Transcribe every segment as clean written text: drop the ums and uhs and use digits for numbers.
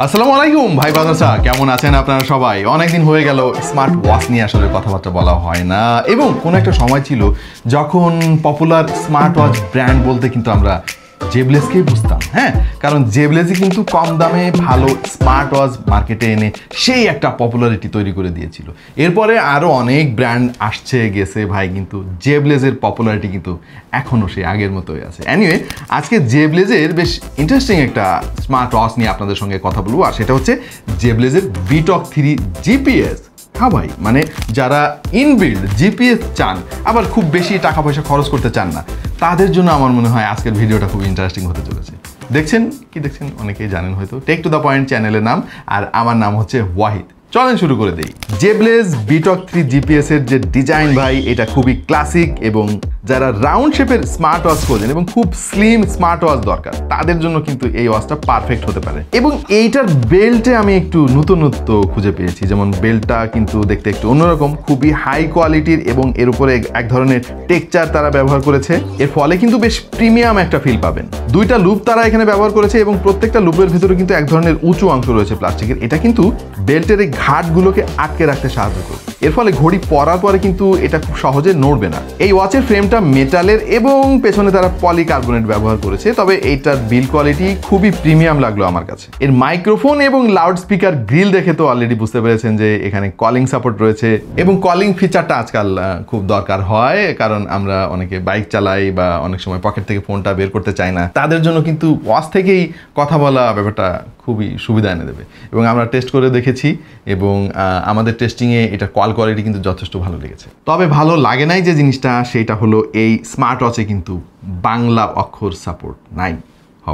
আসসালামু আলাইকুম ভাই বাজাসা, কেমন আছেন আপনারা সবাই? অনেকদিন হয়ে গেল স্মার্ট ওয়াচ নিয়ে আসলে কথাবার্তা বলা হয় না, এবং কোনো একটা সময় ছিল যখন পপুলার স্মার্ট ওয়াচ ব্র্যান্ড বলতে কিন্তু আমরা জেবলেসকেই বুঝতাম। হ্যাঁ, কারণ জেবলেসই কিন্তু কম দামে ভালো স্মার্ট ওয়াচ মার্কেটে এনে সেই একটা পপুলারিটি তৈরি করে দিয়েছিল। এরপরে আরও অনেক ব্র্যান্ড আসছে গেছে ভাই, কিন্তু জেবলেসের পপুলারিটি কিন্তু এখনও সেই আগের মতোই আছে। এনিওয়ে, আজকে জেবলেসের বেশ ইন্টারেস্টিং একটা স্মার্ট ওয়াচ নিয়ে আপনাদের সঙ্গে কথা বলবো, আর সেটা হচ্ছে জেবলেসের VTOC 3 GPS। হ্যাঁ ভাই, মানে যারা ইনবিল্ড জিপিএস চান আবার খুব বেশি টাকা পয়সা খরচ করতে চান না, তাদের জন্য আমার মনে হয় আজকের ভিডিওটা খুব ইন্টারেস্টিং হতে চলেছে। দেখছেন অনেকেই জানেন হয়তো, টেক টু দ্য পয়েন্ট চ্যানেলের নাম, আর আমার নাম হচ্ছে ওয়াহিদ। চলেন শুরু করে দেই। জেবলেস VTOC 3 GPS এর যে ডিজাইন ভাই, এটা খুবই ক্লাসিক, এবং যারা রাউন্ড শেপের স্মার্ট ওয়াচ খোঁজেন এবং খুব স্লিম স্মার্ট ওয়াচ দরকার, তাদের জন্য কিন্তু এই ওয়াচটা পারফেক্ট হতে পারে। এবং এইটার বেল্টে আমি একটু নতুনত্ব খুঁজে পেয়েছি, যেমন বেল্টটা কিন্তু দেখতে একটু অন্যরকম, খুবই হাই কোয়ালিটির, এবং এর উপরে এক ধরনের টেক্সচার তারা ব্যবহার করেছে। এর ফলে কিন্তু বেশ প্রিমিয়াম একটা ফিল পাবেন। দুইটা লুপ তারা এখানে ব্যবহার করেছে, এবং প্রত্যেকটা লুপের ভিতরে কিন্তু এক ধরনের উঁচু অংশ রয়েছে প্লাস্টিকের। এটা কিন্তু বেল্টের এই ঘাটগুলোকে আটকে রাখতে সাহায্য করে। এর ফলে ঘড়ি পরার পরে কিন্তু এটা খুব সহজে নড়বে না। এই ওয়াচের ফ্রেমটা মেটালের, এবং পেছনে তারা পলিকার্বনেট ব্যবহার করেছে, তবে এইটার বিল কোয়ালিটি খুবই প্রিমিয়াম লাগলো আমার কাছে। এর মাইক্রোফোন এবং লাউড স্পিকার গ্রিল দেখে তো অলরেডি বুঝতে পেরেছেন যে এখানে কলিং সাপোর্ট রয়েছে, এবং কলিং ফিচারটা আজকাল খুব দরকার হয়, কারণ আমরা অনেকে বাইক চালাই বা অনেক সময় পকেট থেকে ফোনটা বের করতে চাই না, তাদের জন্য কিন্তু ওয়াচ থেকেই কথা বলা ব্যাপারটা খুবই সুবিধা এনে দেবে। এবং আমরা টেস্ট করে দেখেছি, এবং আমাদের টেস্টিংয়ে এটা কল কোয়ালিটি কিন্তু যথেষ্ট ভালো লেগেছে। তবে ভালো লাগে নাই যে জিনিসটা, সেটা হলো এই স্মার্ট ওয়াচে কিন্তু বাংলা অক্ষর সাপোর্ট নাই।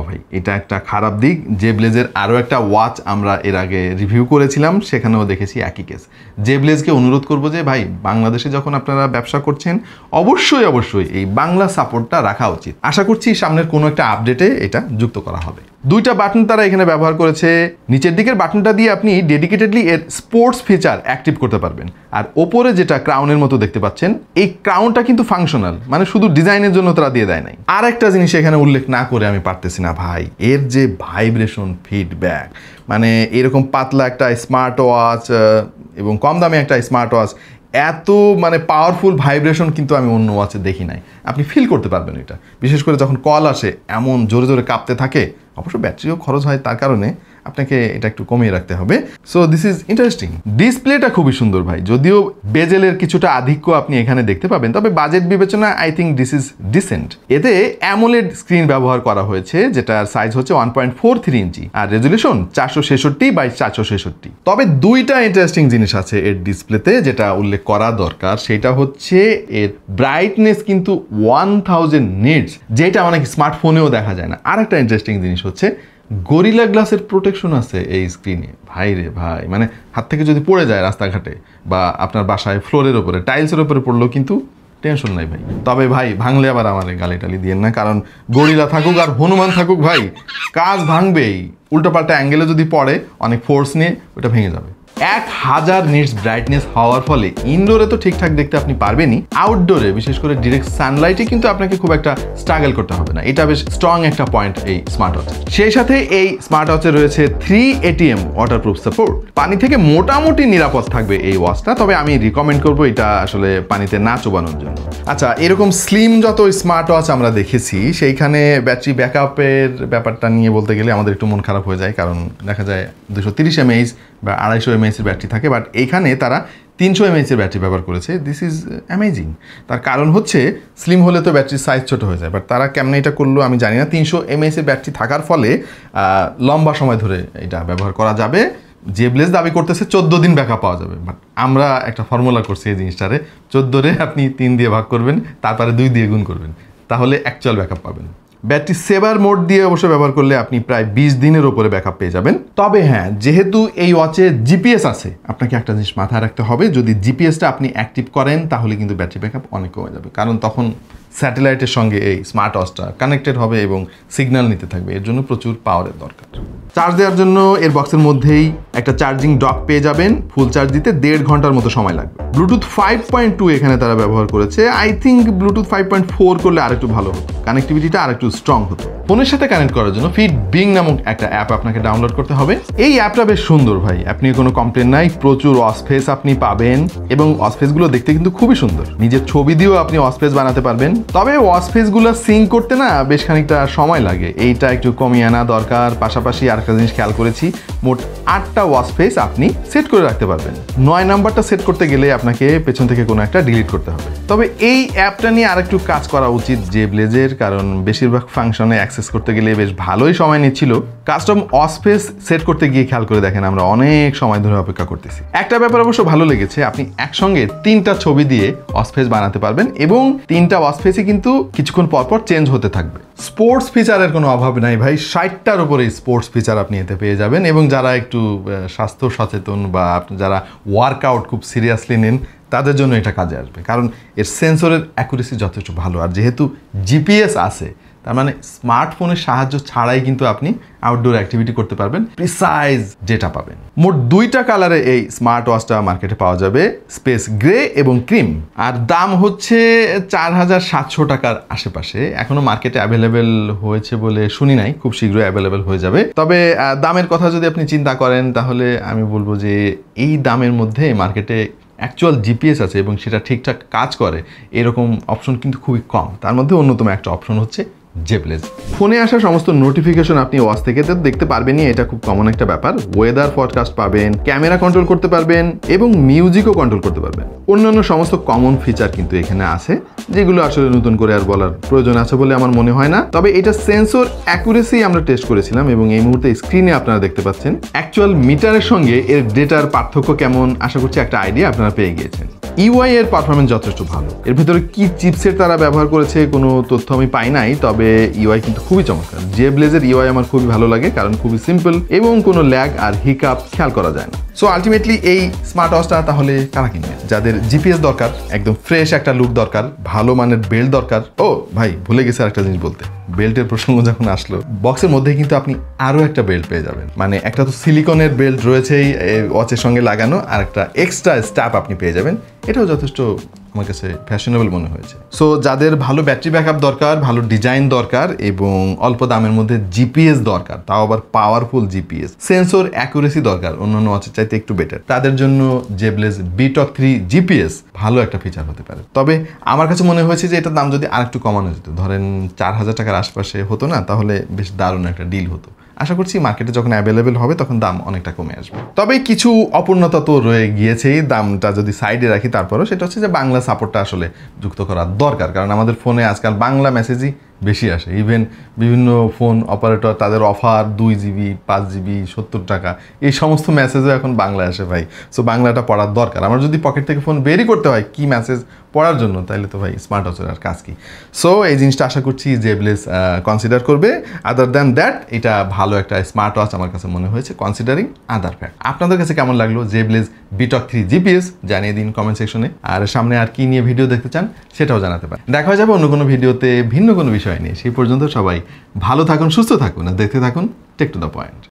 ভাই, এটা একটা খারাপ দিক। জেবলেসের আরও একটা ওয়াচ আমরা এর আগে রিভিউ করেছিলাম, সেখানেও দেখেছি একই কেস। জেবলেসকে অনুরোধ করবো যে ভাই, বাংলাদেশে যখন আপনারা ব্যবসা করছেন, অবশ্যই এই বাংলা সাপোর্টটা রাখা উচিত। আশা করছি সামনের কোনো একটা আপডেটে এটা যুক্ত করা হবে। দুইটা বাটন তারা এখানে ব্যবহার করেছে। নিচের দিকের বাটনটা দিয়ে আপনি ডেডিকেটেডলি এর স্পোর্টস ফিচার অ্যাক্টিভ করতে পারবেন, আর ওপরে যেটা ক্রাউনের মতো দেখতে পাচ্ছেন, এই ক্রাউনটা কিন্তু ফাংশনাল, মানে শুধু ডিজাইনের জন্য তারা দিয়ে দেয় নাই। আর একটা জিনিস এখানে উল্লেখ না করে আমি পারতেছি না ভাই, এর যে ভাইব্রেশন ফিডব্যাক, মানে এরকম পাতলা একটা স্মার্ট ওয়াচ এবং কম দামে একটা স্মার্ট ওয়াচ, এত মানে পাওয়ারফুল ভাইব্রেশন কিন্তু আমি অন্য ওয়াচে দেখি নাই। আপনি ফিল করতে পারবেন এটা, বিশেষ করে যখন কল আসে, এমন জোরে জোরে কাঁপতে থাকে। অবশ্য ব্যাটারিও খরচ হয়, তার কারণে আপনাকে এটা একটু কমিয়ে রাখতে হবে। So this is interesting. ডিসপ্লেটা খুবই সুন্দর ভাই, যদিও বেজেলের কিছুটা আধিক্য আপনি এখানে দেখতে পাবেন, তবে বাজেট বিবেচনা I think this is dissent. এতে অ্যামোলেড স্ক্রিন ব্যবহার করা হয়েছে, যেটার সাইজ হচ্ছে 1.43 ইঞ্চি, আর রেজুলেশন 466x466। তবে দুইটা ইন্টারেস্টিং জিনিস আছে এর ডিসপ্লেতে, যেটা উল্লেখ করা দরকার। সেটা হচ্ছে এর ব্রাইটনেস কিন্তু 1000 নিটস, যেটা অনেক স্মার্টফোনেও দেখা যায় না। আর একটা ইন্টারেস্টিং জিনিস হচ্ছে গরিলা গ্লাসের প্রোটেকশন আছে এই স্ক্রিনে। ভাই রে ভাই, মানে হাত থেকে যদি পড়ে যায় রাস্তাঘাটে বা আপনার বাসায় ফ্লোরের ওপরে, টাইলসের ওপরে পড়লেও কিন্তু টেনশন নাই ভাই। তবে ভাই, ভাঙলে আবার আমার গালি টালি দিয়েন না, কারণ গরিলা থাকুক আর হনুমান থাকুক ভাই, কাজ ভাঙবেই। উল্টোপাল্টা অ্যাঙ্গেলে যদি পড়ে, অনেক ফোর্স নিয়ে ওটা ভেঙে যাবে। 1000 নিটস ব্রাইটনেস হওয়ার ফলে ইনডোরে তো ঠিকঠাক দেখতে আপনি পারবেনই, আউটডোরে বিশেষ করে ডিরেক্ট সানলাইটে কিন্তু আপনাকে খুব একটা স্ট্রাগল করতে হবে না। এটা বেশ স্ট্রং একটা পয়েন্ট এই স্মার্ট ওয়াচ। সেই সাথে এই স্মার্ট ওয়াচে রয়েছে 3 ATM ওয়াটারপ্রুফ সাপোর্ট। পানি থেকে মোটামুটি নিরাপদ থাকবে এই ওয়াচটা, তবে আমি রিকমেন্ড করবো এটা আসলে পানিতে না চোবানোর জন্য। আচ্ছা, এরকম স্লিম যত স্মার্ট ওয়াচ আমরা দেখেছি, সেইখানে ব্যাটারি ব্যাকআপের ব্যাপারটা নিয়ে বলতে গেলে আমাদের একটু মন খারাপ হয়ে যায়, কারণ দেখা যায় 230 mAh বা 250 mAh এর ব্যাটারি থাকে, বাট এইখানে তারা 300 mAh এর ব্যাটারি ব্যবহার করেছে। This is amazing. তার কারণ হচ্ছে স্লিম হলে তো ব্যাটারির সাইজ ছোট হয়ে যায়, বাট তারা কেমনে এটা করলো আমি জানি না। 300 mAh এর ব্যাটারি থাকার ফলে লম্বা সময় ধরে এটা ব্যবহার করা যাবে। জেবলেস দাবি করতেছে 14 দিন ব্যাকআপ পাওয়া যাবে, বাট আমরা একটা ফর্মুলা করছি এই জিনিসটারে, 14 আপনি 3 দিয়ে ভাগ করবেন, তারপরে 2 দিয়ে গুণ করবেন, তাহলে অ্যাকচুয়াল ব্যাকআপ পাবেন। ব্যাটারি সেভার মোড দিয়ে অবশ্য ব্যবহার করলে আপনি প্রায় 20 দিনের ওপরে ব্যাকআপ পেয়ে যাবেন। তবে হ্যাঁ, যেহেতু এই ওয়াচে জিপিএস আছে, আপনাকে একটা জিনিস মাথায় রাখতে হবে, যদি জিপিএসটা আপনি অ্যাক্টিভ করেন তাহলে কিন্তু ব্যাটারি ব্যাকআপ অনেক কমে যাবে, কারণ তখন স্যাটেলাইটের সঙ্গে এই স্মার্ট ওয়াচটা কানেক্টেড হবে এবং সিগন্যাল নিতে থাকবে, এর জন্য প্রচুর পাওয়ারের দরকার। চার্জ দেওয়ার জন্য এর বক্সের মধ্যেই একটা চার্জিং ডক পেয়ে যাবেন। ফুল চার্জ দিতে 1.5 ঘন্টার মতো সময় লাগবে। ব্লুটুথ 5.2 এখানে তারা ব্যবহার করেছে। আই থিঙ্ক ব্লুটুথ 5.4 করলে আরেকটু ভালো হতো, কানেক্টিভিটিটা আরেকটু স্ট্রং হতো। ফোনের সাথে কানেক্ট করার জন্য ফিট বিং নামক একটা অ্যাপ আপনাকে ডাউনলোড করতে হবে। এই অ্যাপটা বেশ সুন্দর ভাই, আপনি কোনো কমপ্লেন নাই, প্রচুর অসফেস আপনি পাবেন এবং অসফেসগুলো দেখতে কিন্তু খুবই সুন্দর। নিজের ছবি দিয়েও আপনি অসফেস বানাতে পারবেন। তবে অসফেসগুলো সিঙ্ক করতে না বেশ খানিকটা সময় লাগে, এইটা একটু কমিয়ে আনা দরকার। পাশাপাশি আরেকটা জিনিস খেয়াল করেছি, মোট 8টা ওয়াচফেস আপনি সেট করে রাখতে পারবেন। 9 নাম্বারটা সেট করতে গেলে আপনাকে পেছন থেকে কোনো একটা ডিলিট করতে হবে। তবে এই অ্যাপটা নিয়ে আরেকটু কাজ করা উচিত জেব্লেজের, কারণ বেশিরভাগ ফাংশনে অ্যাক্সেস করতে গেলে বেশ ভালোই সময় নিচ্ছিল। কাস্টম অসফেস সেট করতে গিয়ে খেয়াল করে দেখেন আমরা অনেক সময় ধরে অপেক্ষা করতেছি। একটা ব্যাপার অবশ্য ভালো লেগেছে, আপনি একসঙ্গে 3টা ছবি দিয়ে অসফেস বানাতে পারবেন এবং 3টা অসফেসই কিন্তু কিছুক্ষণ পরপর চেঞ্জ হতে থাকবে। স্পোর্টস ফিচারের কোনো অভাব নাই ভাই, 60টার উপরে স্পোর্টস ফিচার আপনি এতে পেয়ে যাবেন। এবং যারা একটু স্বাস্থ্য সচেতন বা যারা ওয়ার্কআউট খুব সিরিয়াসলি নেন তাদের জন্য এটা কাজে আসবে, কারণ এর সেন্সরের অ্যাকুরেসি যথেষ্ট ভালো। আর যেহেতু জিপিএস আছে, তার মানে স্মার্টফোনের সাহায্য ছাড়াই কিন্তু আপনি আউটডোর অ্যাক্টিভিটি করতে পারবেন, প্রিসাইজ ডেটা পাবেন। মোট 2টা কালারে এই স্মার্ট ওয়াচটা মার্কেটে পাওয়া যাবে, স্পেস গ্রে এবং ক্রিম। আর দাম হচ্ছে 4700 টাকার আশেপাশে। এখনো মার্কেটে অ্যাভেলেবেল হয়েছে বলে শুনি নাই, খুব শীঘ্রই অ্যাভেলেবেল হয়ে যাবে। তবে দামের কথা যদি আপনি চিন্তা করেন তাহলে আমি বলবো যে এই দামের মধ্যে মার্কেটে অ্যাকচুয়াল জিপিএস আছে এবং সেটা ঠিকঠাক কাজ করে এরকম অপশন কিন্তু খুবই কম। তার মধ্যে অন্যতম একটা অপশন হচ্ছে জেব্লেজ। ফোনে আসা সমস্ত নোটিফিকেশন আপনি ওয়াচ থেকে তো দেখতে পারবেনই, এটা খুব কমন একটা ব্যাপার। ওয়েদার পডকাস্ট পাবেন, ক্যামেরা কন্ট্রোল করতে পারবেন এবং মিউজিকও কন্ট্রোল করতে পারবেন। অন্যান্য সমস্ত কমন ফিচার কিন্তু এখানে আছে, যেগুলো আসলে নতুন করে আর বলার প্রয়োজন আছে বলে আমার মনে হয় না। তবে এটা সেন্সর অ্যাকুরেসি আমরা টেস্ট করেছিলাম এবং এই মুহূর্তে স্ক্রিনে আপনারা দেখতে পাচ্ছেন অ্যাকচুয়াল মিটারের সঙ্গে এর ডেটার পার্থক্য কেমন, আশা করছি একটা আইডিয়া আপনারা পেয়ে গিয়েছেন। ইউআই এর পারফরমেন্স যথেষ্ট ভালো। এর ভিতরে কি চিপসেট তারা ব্যবহার করেছে কোনো তথ্য আমি পাই নাই, তবে ইউআই কিন্তু খুবই চমৎকার। জেব্লেজের ইউআই আমার খুবই ভালো লাগে, কারণ খুবই সিম্পল এবং কোনো ল্যাগ আর হিকআপ খেয়াল করা যায় না। সো আলটিমেটলি এই স্মার্ট ওয়াচটা তাহলে কারা কিনবে? যাদের জিপিএস দরকার, একদম ফ্রেশ একটা লুক দরকার, ভালো মানের বেল্ট দরকার। ও ভাই ভুলে গেছে আরেকটা জিনিস বলতে, বেল্টের প্রসঙ্গ যখন আসলো, বক্সের মধ্যে কিন্তু আপনি আরও একটা বেল্ট পেয়ে যাবেন। মানে একটা তো সিলিকনের বেল্ট রয়েছেই ওয়াচের সঙ্গে লাগানো, আর একটা এক্সট্রা স্ট্র্যাপ আপনি পেয়ে যাবেন। এটাও যথেষ্ট আমার কাছে ফ্যাশনেবল মনে হয়েছে। সো যাদের ভালো ব্যাটারি ব্যাকআপ দরকার, ভালো ডিজাইন দরকার এবং অল্প দামের মধ্যে জিপিএস দরকার, তাও আবার পাওয়ারফুল জিপিএস, সেন্সর অ্যাকুরেসি দরকার অন্যান্য ওয়াচের চাইতে একটু বেটার, তাদের জন্য জেব্লেজ বিটক 3 জিপিএস ভালো একটা ফিচার হতে পারে। তবে আমার কাছে মনে হয়েছে যে এটার দাম যদি আরেকটু কমানো যেত, ধরেন 4000 টাকার আশপাশে হতো না, তাহলে বেশ দারুণ একটা ডিল হতো। আশা করছি মার্কেটে যখন অ্যাভেলেবেল হবে তখন দাম অনেকটা কমে আসবে। তবে কিছু অপূর্ণতা তো রয়ে গিয়েছেই, দামটা যদি সাইডে রাখি তারপরও, সেটা হচ্ছে যে বাংলা সাপোর্টটা আসলে যুক্ত করা দরকার, কারণ আমাদের ফোনে আজকাল বাংলা মেসেজই বেশি আসে। ইভেন বিভিন্ন ফোন অপারেটর তাদের অফার 2 জিবি 5 জিবি 70 টাকা, এই সমস্ত মেসেজও এখন বাংলায় আসে ভাই। সো বাংলাটা পড়ার দরকার। আমার যদি পকেট থেকে ফোন বেরই করতে হয় কি মেসেজ পড়ার জন্য, তাহলে তো ভাই স্মার্ট ওয়াচের আর কাজ কি। সো এই জিনিসটা আশা করছি জেব্লেজ কনসিডার করবে। আদার দ্যান দ্যাট এটা ভালো একটা স্মার্ট ওয়াচ আমার কাছে মনে হয়েছে, কনসিডারিং আদার ফ্যাক্ট। আপনাদের কাছে কেমন লাগলো জেব্লেজ বিটক 3 জিপিএস জানিয়ে দিন কমেন্ট সেকশনে। আর সামনে আর কি নিয়ে ভিডিও দেখতে চান সেটাও জানাতে পারেন। দেখা যাবে অন্য কোনো ভিডিওতে ভিন্ন কোনো বিষয় নিয়ে। সেই পর্যন্ত সবাই ভালো থাকুন, সুস্থ থাকুন আর দেখতে থাকুন টেক টু দ্য পয়েন্ট।